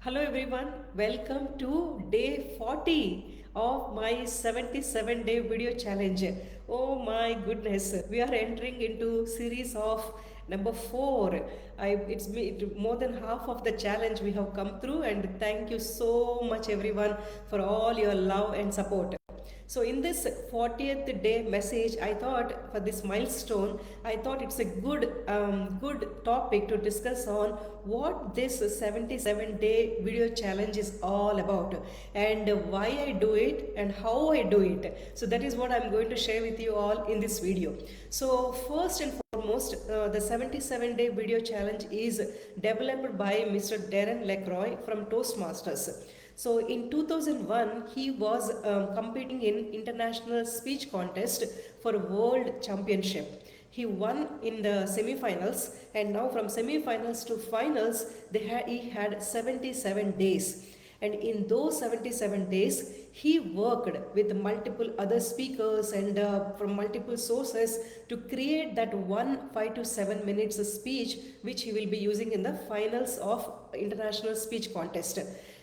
Hello everyone, welcome to day 40 of my 77-day video challenge. Oh my goodness, we are entering into series of number 4. More than half of the challenge we have come through, and thank you so much everyone for all your love and support. So in this 40th day message, I thought for this milestone, I thought it's a good topic to discuss on what this 77-day video challenge is all about, and why I do it and how I do it. So that is what I'm going to share with you all in this video. So first and foremost, the 77-day video challenge is developed by Mr. Darren LaCroix from Toastmasters. So in 2001, he was competing in international speech contest for world championship. He won in the semi-finals, and now from semi-finals to finals, he had 77 days. And in those 77 days, he worked with multiple other speakers and from multiple sources to create that 5 to 7 minutes speech, which he will be using in the finals of international speech contest.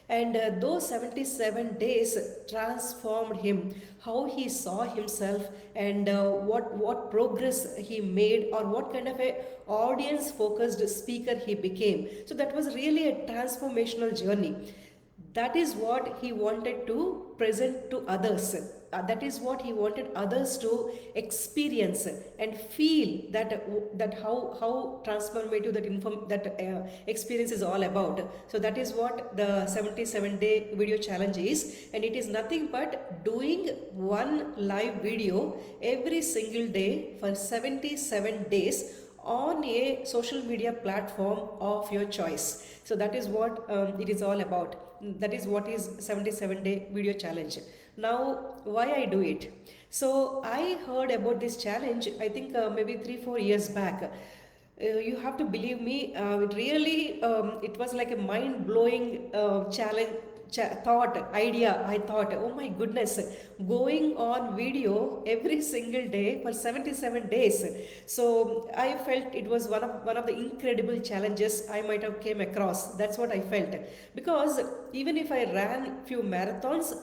And those 77 days transformed him, how he saw himself, and what progress he made, or what kind of a audience focused speaker he became. So that was really a transformational journey. That is what he wanted to present to others. That is what he wanted others to experience and feel, that how transformative that experience is all about. So that is what the 77-day video challenge is, and it is nothing but doing one live video every single day for 77 days on a social media platform of your choice. So that is what it is all about. That is what is 77-day video challenge. Now, why I do it? So I heard about this challenge, I think maybe 3-4 years back. You have to believe me, it was like a mind-blowing challenge, idea. I thought, oh my goodness, going on video every single day for 77 days. So I felt it was one of the incredible challenges I might have came across. That's what I felt, because even if I ran few marathons,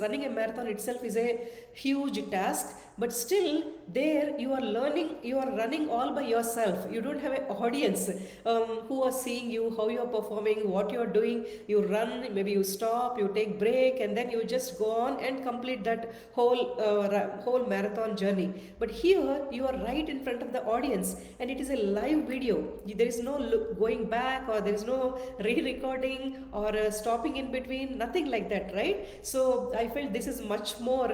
running a marathon itself is a huge task, but still there you are learning, you are running all by yourself. You don't have an audience who are seeing you, how you are performing, what you are doing. You run, maybe you stop, you take break, and then you just go on and complete that whole marathon journey. But here you are right in front of the audience, and it is a live video. There is no going back, or there is no re-recording, or stopping in between, nothing like that, right? So I felt this is much more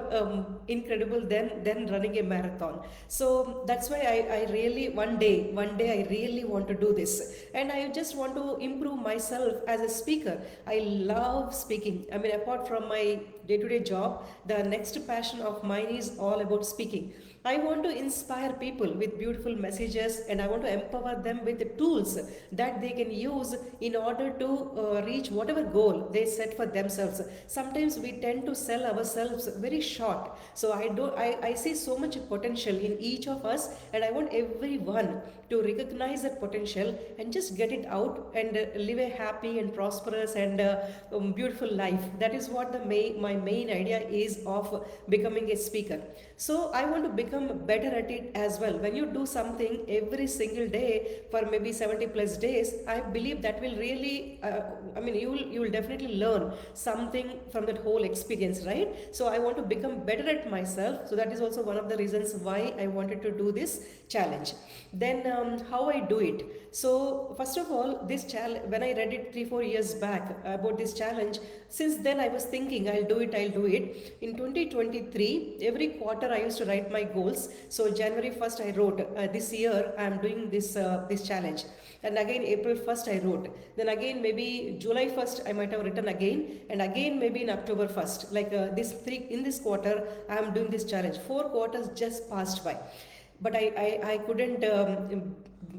incredible than running a marathon. So that's why I really one day I really want to do this, and I just want to improve myself as a speaker. I love speaking. I mean, apart from my day-to-day job, the next passion of mine is all about speaking. I want to inspire people with beautiful messages, and I want to empower them with the tools that they can use in order to reach whatever goal they set for themselves. Sometimes we tend to sell ourselves very short. So I see so much potential in each of us, and I want everyone to recognize that potential and just get it out and live a happy and prosperous and beautiful life. That is what my main idea is of becoming a speaker. So I want to become better at it as well. When you do something every single day for maybe 70 plus days, I believe that will really you will definitely learn something from that whole experience, right? So I want to become better at myself. So that is also one of the reasons why I wanted to do this challenge. Then how I do it. So first of all, this challenge, when I read it 3-4 years back about this challenge, since then I was thinking I'll do it. In 2023, every quarter I used to write my goals. So January 1st I wrote, this year I am doing this challenge. And again April 1st I wrote. Then again maybe July 1st I might have written again, and again maybe in October 1st. Like in this quarter I am doing this challenge. 4 quarters just passed by, but I couldn't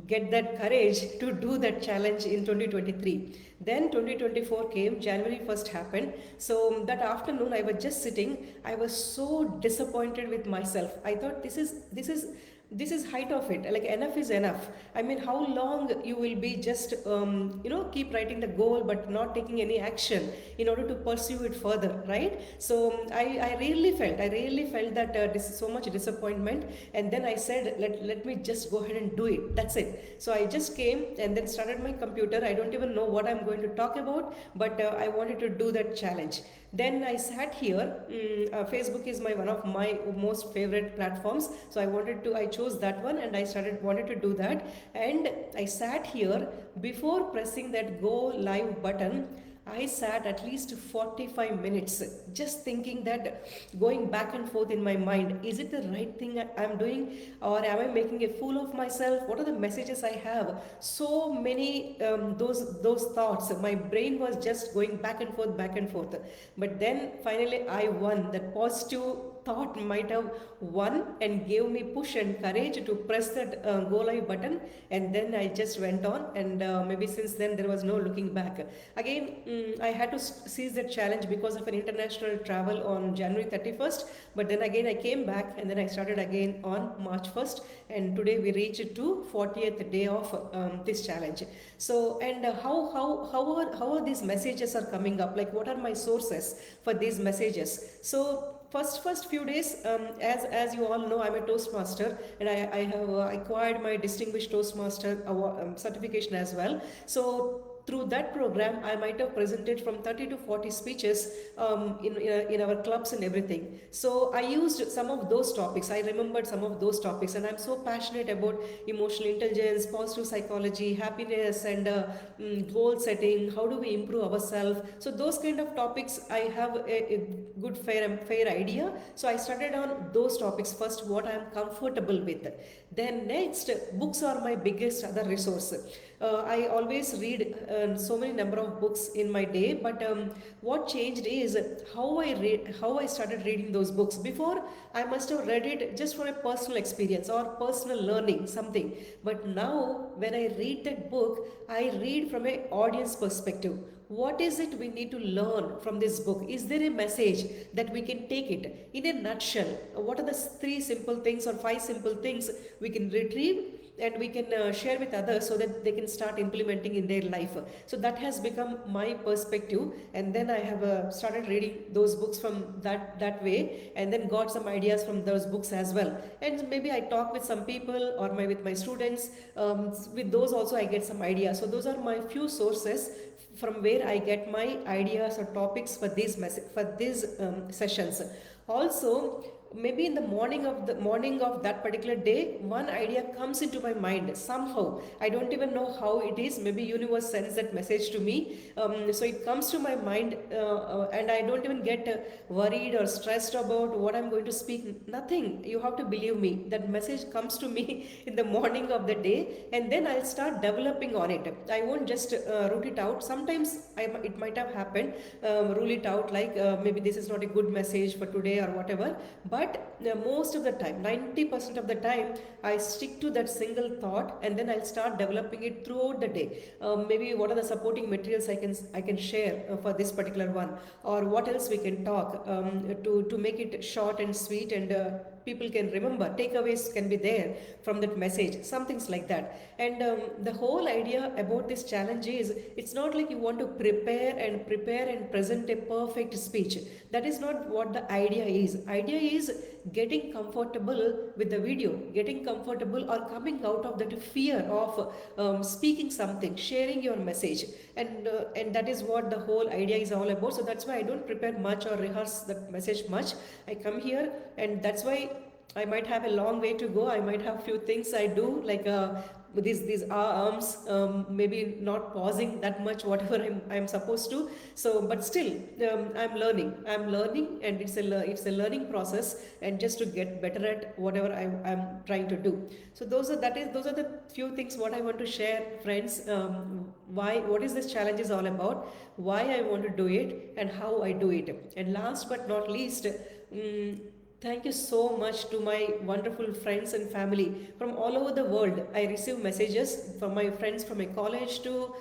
get that courage to do that challenge in 2023. Then 2024 came, January 1st happened. So that afternoon I was just sitting. I was so disappointed with myself. I thought this is this is height of it, like enough is enough. I mean, how long you will be just keep writing the goal but not taking any action in order to pursue it further, right? So I really felt that this is so much disappointment, and then I said, let me just go ahead and do it, that's it. So I just came and then started my computer. I don't even know what I'm going to talk about, but I wanted to do that challenge. Then I sat here. Facebook is my one of my most favorite platforms, so I chose that one, and I started wanted to do that. And I sat here. Before pressing that go live button, I sat at least 45 minutes just thinking that, going back and forth in my mind, is it the right thing I'm doing, or am I making a fool of myself? What are the messages I have? So many those thoughts. My brain was just going back and forth, back and forth. But then finally I won. That positive thought might have won and gave me push and courage to press that go live button, and then I just went on, and maybe since then there was no looking back. Again, I had to seize that challenge because of an international travel on January 31st, but then again I came back, and then I started again on March 1st, and today we reached to 40th day of this challenge. So, and how are these messages are coming up? Like, what are my sources for these messages? So first few days, as you all know, I'm a Toastmaster, and I have acquired my distinguished Toastmaster certification as well. So through that program, I might have presented from 30 to 40 speeches in our clubs and everything. So I used some of those topics. I remembered some of those topics, and I'm so passionate about emotional intelligence, positive psychology, happiness, and goal setting. How do we improve ourselves? So those kind of topics, I have a good fair idea. So I started on those topics first, what I am comfortable with. Then next, books are my biggest other resource. I always read so many number of books in my day, but what changed is how I started reading those books. Before, I must have read it just for a personal experience or personal learning, something. But now, when I read that book, I read from an audience perspective. What is it we need to learn from this book? Is there a message that we can take it? In a nutshell, what are the three simple things or five simple things we can retrieve and we can share with others so that they can start implementing in their life? So that has become my perspective, and then I have started reading those books from that way, and then got some ideas from those books as well. And maybe I talk with some people or with my students. With those also I get some ideas. So those are my few sources from where I get my ideas or topics for these sessions. Also, maybe in the morning of that particular day, one idea comes into my mind somehow. I don't even know how it is. Maybe universe sends that message to me. So it comes to my mind, and I don't even get worried or stressed about what I'm going to speak. Nothing. You have to believe me. That message comes to me in the morning of the day, and then I'll start developing on it. I won't just root it out. Sometimes it might have happened, rule it out, like maybe this is not a good message for today or whatever. But most of the time, 90% of the time, I stick to that single thought, and then I'll start developing it throughout the day. Maybe what are the supporting materials I can share for this particular one, or what else we can talk to make it short and sweet, and people can remember. Takeaways can be there from that message, some things like that. And the whole idea about this challenge is, it's not like you want to prepare and present a perfect speech. That is not what the idea is. Idea is getting comfortable with the video, getting comfortable or coming out of that fear of speaking something, sharing your message, and that is what the whole idea is all about. So that's why I don't prepare much or rehearse the message much. I come here, and that's why I might have a long way to go. I might have few things I do, like these arms, maybe not pausing that much, whatever I'm supposed to. So, but still, I'm learning, and it's a learning process, and just to get better at whatever I'm trying to do. So those are the few things what I want to share, friends. What is this challenge is all about? Why I want to do it, and how I do it. And last but not least. Thank you so much to my wonderful friends and family from all over the world. I receive messages from my friends from my college to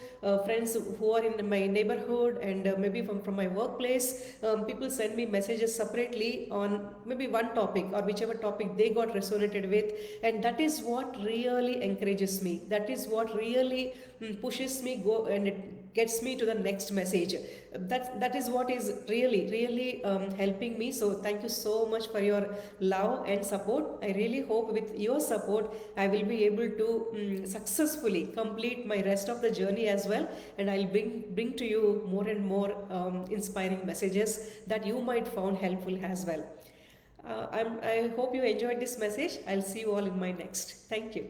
friends who are in my neighborhood and maybe from my workplace. People send me messages separately on maybe one topic or whichever topic they got resonated with. And that is what really encourages me. That is what really pushes me go and it gets me to the next message. That is what is really helping me. So thank you so much for your love and support. I really hope with your support I will be able to successfully complete my rest of the journey as well, and I'll bring to you more and more inspiring messages that you might found helpful as well. I hope you enjoyed this message. I'll see you all in my next. Thank you.